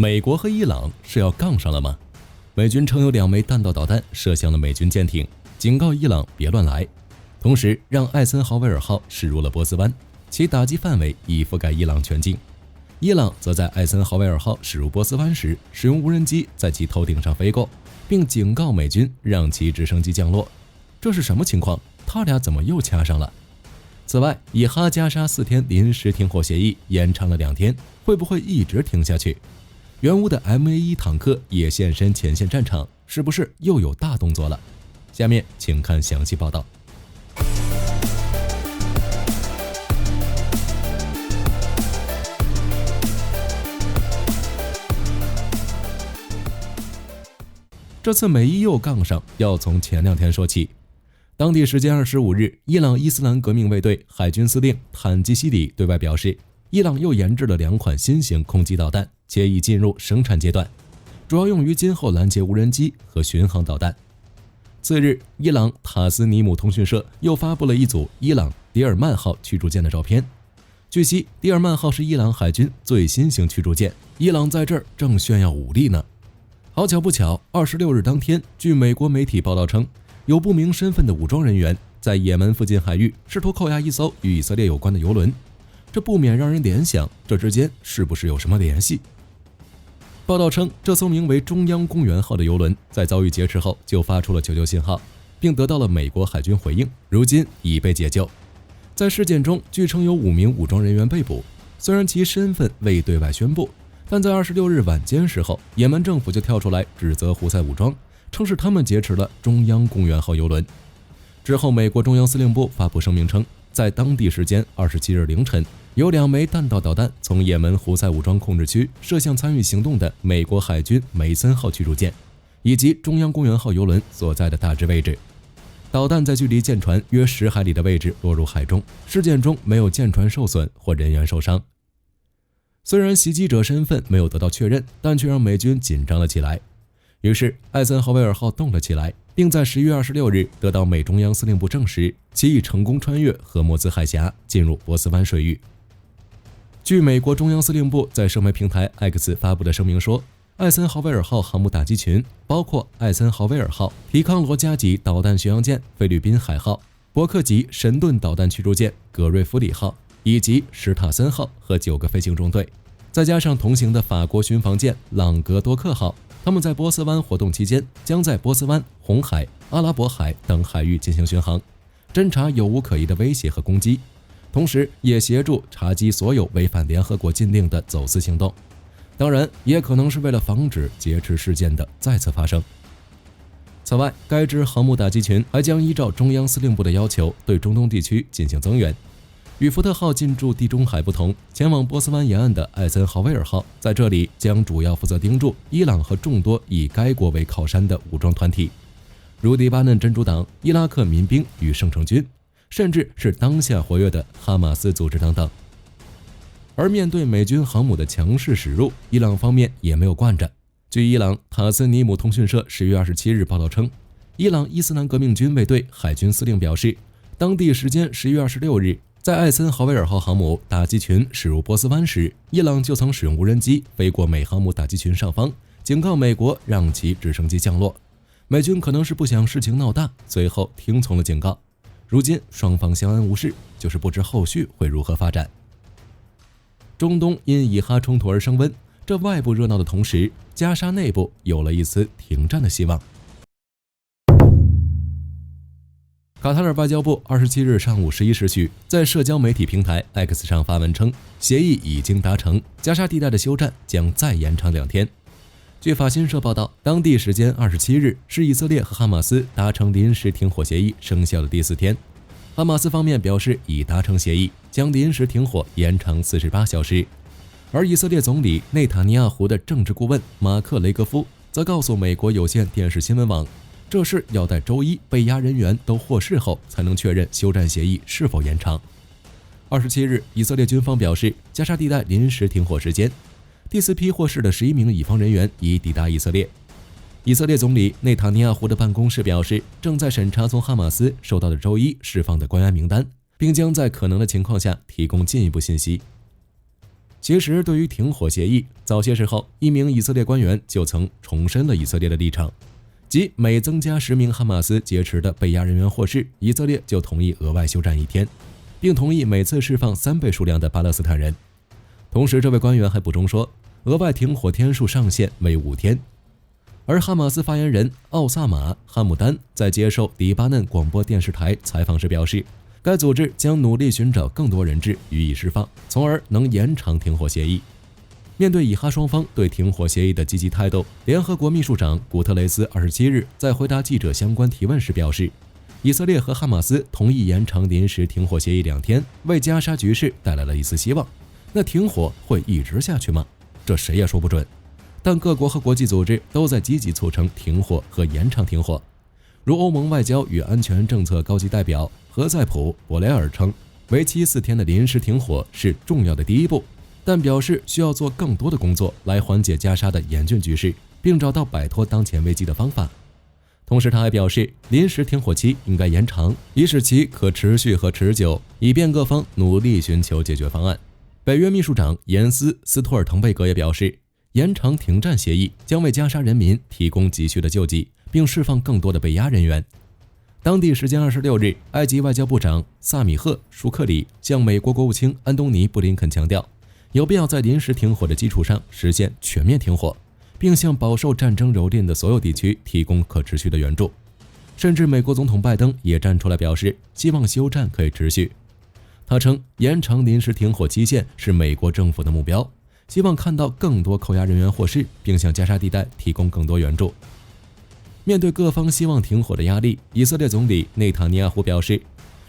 美国和伊朗是要杠上了吗？美军称有2枚弹道导弹射向了美军舰艇，警告伊朗别乱来，同时让艾森豪威尔号驶入了波斯湾，其打击范围已覆盖伊朗全境。伊朗则在艾森豪威尔号驶入波斯湾时，使用无人机在其头顶上飞过，并警告美军让其直升机降落。这是什么情况？他俩怎么又掐上了？此外，以哈加沙4天临时停火协议延长了2天，会不会一直停下去？援乌的 MA1 坦克也现身前线战场，是不是又有大动作了？下面请看详细报道。这次美伊又杠上，要从前2天说起。当地时间25日，伊朗伊斯兰革命卫队海军司令坦吉希里对外表示，伊朗又研制了2款新型空基导弹，且已进入生产阶段，主要用于今后拦截无人机和巡航导弹。次日，伊朗塔斯尼姆通讯社又发布了一组伊朗迪尔曼号驱逐舰的照片。据悉，迪尔曼号是伊朗海军最新型驱逐舰，伊朗在这儿正炫耀武力呢。好巧不巧，26日当天，据美国媒体报道称，有不明身份的武装人员在也门附近海域试图扣押一艘与以色列有关的油轮，这不免让人联想，这之间是不是有什么联系？报道称，这艘名为中央公园号的油轮在遭遇劫持后就发出了求救信号，并得到了美国海军回应，如今已被解救。在事件中，据称有5名武装人员被捕，虽然其身份未对外宣布，但在26日晚间时候，也门政府就跳出来指责胡塞武装，称是他们劫持了中央公园号油轮。之后，美国中央司令部发布声明称，在当地时间27日凌晨，有2枚弹道导弹从也门胡塞武装控制区射向参与行动的美国海军梅森号驱逐舰以及中央公园号油轮所在的大致位置。导弹在距离舰船约10海里的位置落入海中，事件中没有舰船受损或人员受伤。虽然袭击者身份没有得到确认，但却让美军紧张了起来。于是，艾森豪威尔号动了起来，并在10月26日得到美中央司令部证实，其已成功穿越荷默兹海峡，进入波斯湾水域。据美国中央司令部在社媒平台 X 发布的声明说，艾森豪威尔号航母打击群包括艾森豪威尔号、提康罗加级导弹巡洋舰菲律宾海号、伯克级神盾导弹驱逐舰葛瑞弗里号以及史塔森号和9个飞行中队，再加上同行的法国巡防舰朗格多克号，他们在波斯湾活动期间将在波斯湾、红海、阿拉伯海等海域进行巡航，侦察有无可疑的威胁和攻击，同时也协助查缉所有违反联合国禁令的走私行动。当然，也可能是为了防止劫持事件的再次发生。此外，该支航母打击群还将依照中央司令部的要求，对中东地区进行增援。与福特号进驻地中海不同，前往波斯湾沿岸的艾森豪威尔号在这里将主要负责盯住伊朗和众多以该国为靠山的武装团体，如黎巴嫩真主党、伊拉克民兵与圣城军，甚至是当下活跃的哈马斯组织等等。而面对美军航母的强势驶入，伊朗方面也没有惯着。据伊朗塔斯尼姆通讯社10月27日报道称，伊朗伊斯兰革命军卫队海军司令表示，当地时间10月26日，在艾森豪威尔号航母打击群驶入波斯湾时，伊朗就曾使用无人机飞过美航母打击群上方，警告美国让其直升机降落。美军可能是不想事情闹大，随后听从了警告。如今双方相安无事，就是不知后续会如何发展。中东因以哈冲突而升温，这外部热闹的同时，加沙内部有了一丝停战的希望。卡塔尔外交部27日上午11时许，在社交媒体平台 X 上发文称，协议已经达成，加沙地带的休战将再延长2天。据法新社报道，当地时间27日是以色列和哈马斯达成临时停火协议生效的第4天。哈马斯方面表示已达成协议，将临时停火延长48小时。而以色列总理内塔尼亚胡的政治顾问马克雷格夫则告诉美国有线电视新闻网，这事要待周一被押人员都获释后才能确认休战协议是否延长。27日，以色列军方表示，加沙地带临时停火时间，第4批获释的11名以方人员已抵达以色列。以色列总理内塔尼亚胡的办公室表示，正在审查从哈马斯收到的周一释放的关押名单，并将在可能的情况下提供进一步信息。其实，对于停火协议，早些时候，一名以色列官员就曾重申了以色列的立场，即每增加10名哈马斯劫持的被押人员获释，以色列就同意额外休战1天，并同意每次释放3倍数量的巴勒斯坦人。同时，这位官员还补充说，额外停火天数上限为5天。而哈马斯发言人奥萨马·哈姆丹在接受黎巴嫩广播电视台采访时表示，该组织将努力寻找更多人质予以释放，从而能延长停火协议。面对以哈双方对停火协议的积极态度，联合国秘书长古特雷斯27日在回答记者相关提问时表示，以色列和哈马斯同意延长临时停火协议2天，为加沙局势带来了一丝希望。那停火会一直下去吗？这谁也说不准。但各国和国际组织都在积极促成停火和延长停火。如欧盟外交与安全政策高级代表何塞普·博雷尔称，为期4天的临时停火是重要的第一步，但表示需要做更多的工作来缓解加沙的严峻局势，并找到摆脱当前危机的方法。同时，他还表示，临时停火期应该延长，以使其可持续和持久，以便各方努力寻求解决方案。北约秘书长严斯·斯托尔滕贝格也表示，延长停战协议将为加沙人民提供急需的救济，并释放更多的被押人员。当地时间26日，埃及外交部长萨米赫·舒克里向美国国务卿安东尼·布林肯强调，有必要在临时停火的基础上实现全面停火，并向饱受战争蹂躏的所有地区提供可持续的援助。甚至美国总统拜登也站出来表示，希望休战可以持续。他称，延长临时停火期限是美国政府的目标，希望看到更多扣押人员获释，并向加沙地带提供更多援助。面对各方希望停火的压力，以色列总理内塔尼亚胡表示，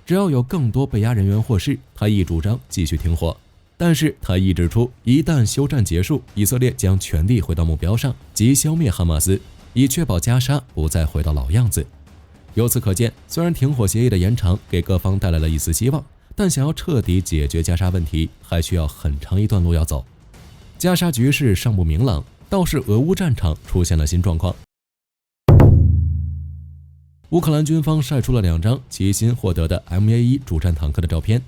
只要有更多被押人员获释，他亦主张继续停火。但是他亦指出，一旦休战结束，以色列将全力回到目标上，即消灭哈马斯，以确保加沙不再回到老样子。由此可见，虽然停火协议的延长给各方带来了一丝希望，但想要彻底解决加沙问题，还需要很长一段路要走。加沙局势尚不明朗，倒是俄乌战场出现了新状况。乌克兰军方晒出了2张其新获得的 MA1 主战坦克的照片，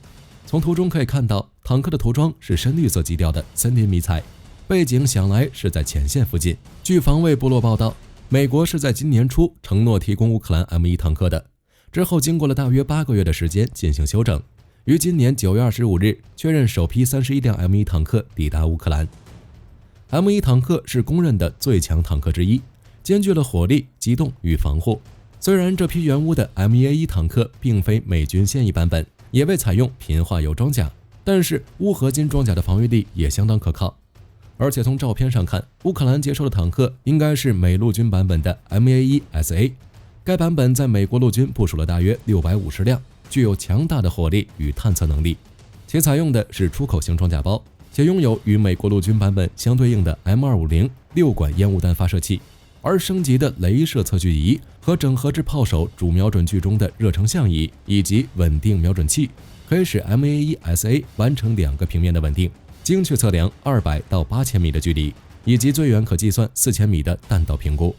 从图中可以看到，坦克的涂装是深绿色基调的森林迷彩，背景想来是在前线附近。据防卫部落报道，美国是在今年初承诺提供乌克兰 M1 坦克的，之后经过了大约8个月的时间进行修整，于今年9月25日确认首批31辆 M1 坦克抵达乌克兰。M1 坦克是公认的最强坦克之一，兼具了火力、机动与防护。虽然这批援乌的 M1A1 坦克并非美军现役版本，也未采用贫化铀装甲，但是钨合金装甲的防御力也相当可靠。而且从照片上看，乌克兰接收的坦克应该是美陆军版本的 MA1SA， 该版本在美国陆军部署了大约650辆，具有强大的火力与探测能力，且采用的是出口型装甲包，且拥有与美国陆军版本相对应的 M250 6管烟雾弹发射器。而升级的雷射测距仪和整合至炮手主瞄准具中的热成像仪以及稳定瞄准器，可以使 MA1SA 完成2个平面的稳定，精确测量200到8000米的距离，以及最远可计算4000米的弹道评估。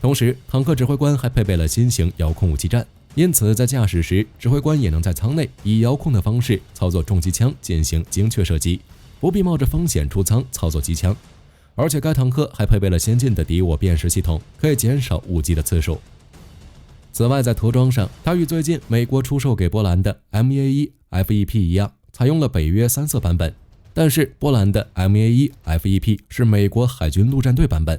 同时，坦克指挥官还配备了新型遥控武器站，因此在驾驶时，指挥官也能在舱内以遥控的方式操作重机枪进行精确射击，不必冒着风险出舱操作机枪。而且该坦克还配备了先进的敌我辨识系统，可以减少误击的次数。此外，在涂装上，它与最近美国出售给波兰的 MA1 FEP 一样，采用了北约3色版本，但是波兰的 MA1 FEP 是美国海军陆战队版本，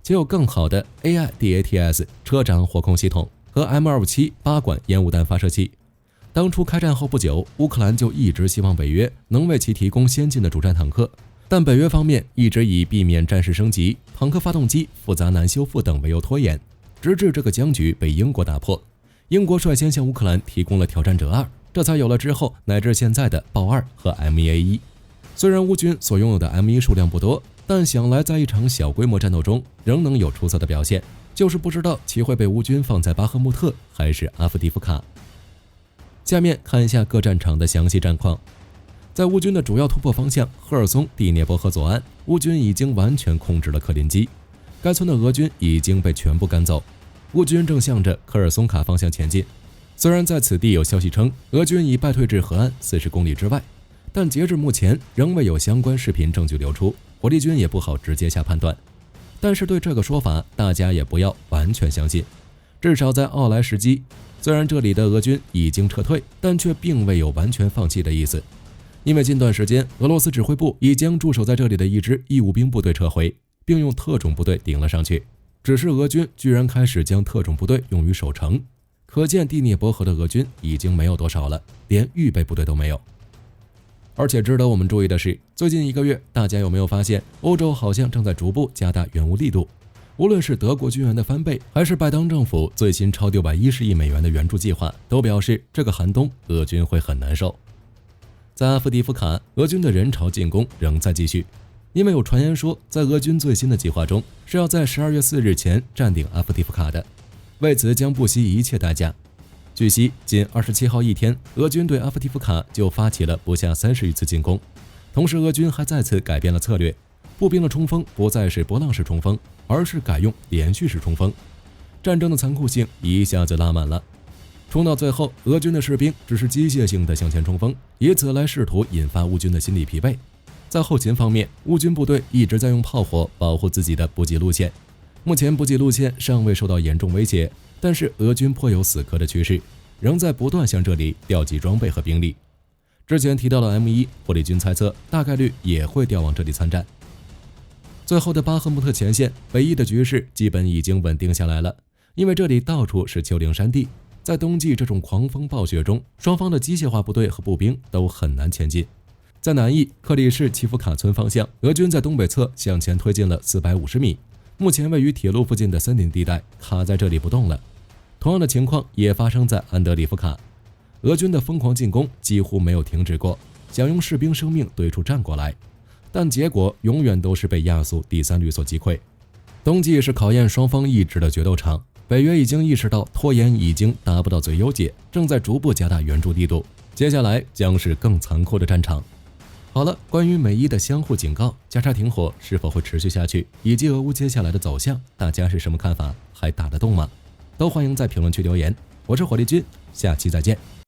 且有更好的 AIDATS 车长火控系统和 M257 8管烟雾弹发射器。当初开战后不久，乌克兰就一直希望北约能为其提供先进的主战坦克，但北约方面一直以避免战事升级、坦克发动机复杂难修复等为由拖延，直至这个僵局被英国打破。英国率先向乌克兰提供了挑战者2，这才有了之后乃至现在的豹2和 MA1。虽然乌军所拥有的 M1 数量不多，但想来在一场小规模战斗中仍能有出色的表现，就是不知道其会被乌军放在巴赫穆特还是阿夫迪夫卡。下面看一下各战场的详细战况。在乌军的主要突破方向赫尔松第聂伯河左岸，乌军已经完全控制了克林基，该村的俄军已经被全部赶走，乌军正向着科尔松卡方向前进。虽然在此地有消息称俄军已败退至河岸40公里之外，但截至目前仍未有相关视频证据流出，火力军也不好直接下判断。但是对这个说法，大家也不要完全相信。至少在奥莱时机，虽然这里的俄军已经撤退，但却并未有完全放弃的意思。因为近段时间，俄罗斯指挥部已将驻守在这里的一支义务兵部队撤回，并用特种部队顶了上去。只是俄军居然开始将特种部队用于守城，可见第聂伯河的俄军已经没有多少了，连预备部队都没有。而且值得我们注意的是，最近1个月，大家有没有发现，欧洲好像正在逐步加大援乌力度？无论是德国军援的翻倍，还是拜登政府最新超610亿美元的援助计划，都表示这个寒冬俄军会很难受。在阿夫迪夫卡，俄军的人潮进攻仍在继续，因为有传言说，在俄军最新的计划中是要在12月4日前占领阿夫迪夫卡的，为此将不惜一切代价。据悉，仅27号一天，俄军对阿夫迪夫卡就发起了不下30余次进攻，同时俄军还再次改变了策略，步兵的冲锋不再是波浪式冲锋，而是改用连续式冲锋。战争的残酷性一下子拉满了，冲到最后，俄军的士兵只是机械性的向前冲锋，以此来试图引发乌军的心理疲惫。在后勤方面，乌军部队一直在用炮火保护自己的补给路线，目前补给路线尚未受到严重威胁，但是俄军颇有死磕的趋势，仍在不断向这里调集装备和兵力。之前提到的 M1，火力军猜测大概率也会调往这里参战。最后的巴赫穆特前线，北翼的局势基本已经稳定下来了，因为这里到处是丘陵山地，在冬季这种狂风暴雪中，双方的机械化部队和步兵都很难前进。在南翼克里什奇夫卡村方向，俄军在东北侧向前推进了450米，目前位于铁路附近的森林地带，卡在这里不动了。同样的情况也发生在安德里夫卡，俄军的疯狂进攻几乎没有停止过，想用士兵生命对出战过来，但结果永远都是被亚速第3旅所击溃。冬季是考验双方意志的决斗场，北约已经意识到拖延已经达不到最优解，正在逐步加大援助力度，接下来将是更残酷的战场。好了，关于美伊的相互警告、加沙停火是否会持续下去，以及俄乌接下来的走向，大家是什么看法？还打得动吗？都欢迎在评论区留言。我是火力军，下期再见。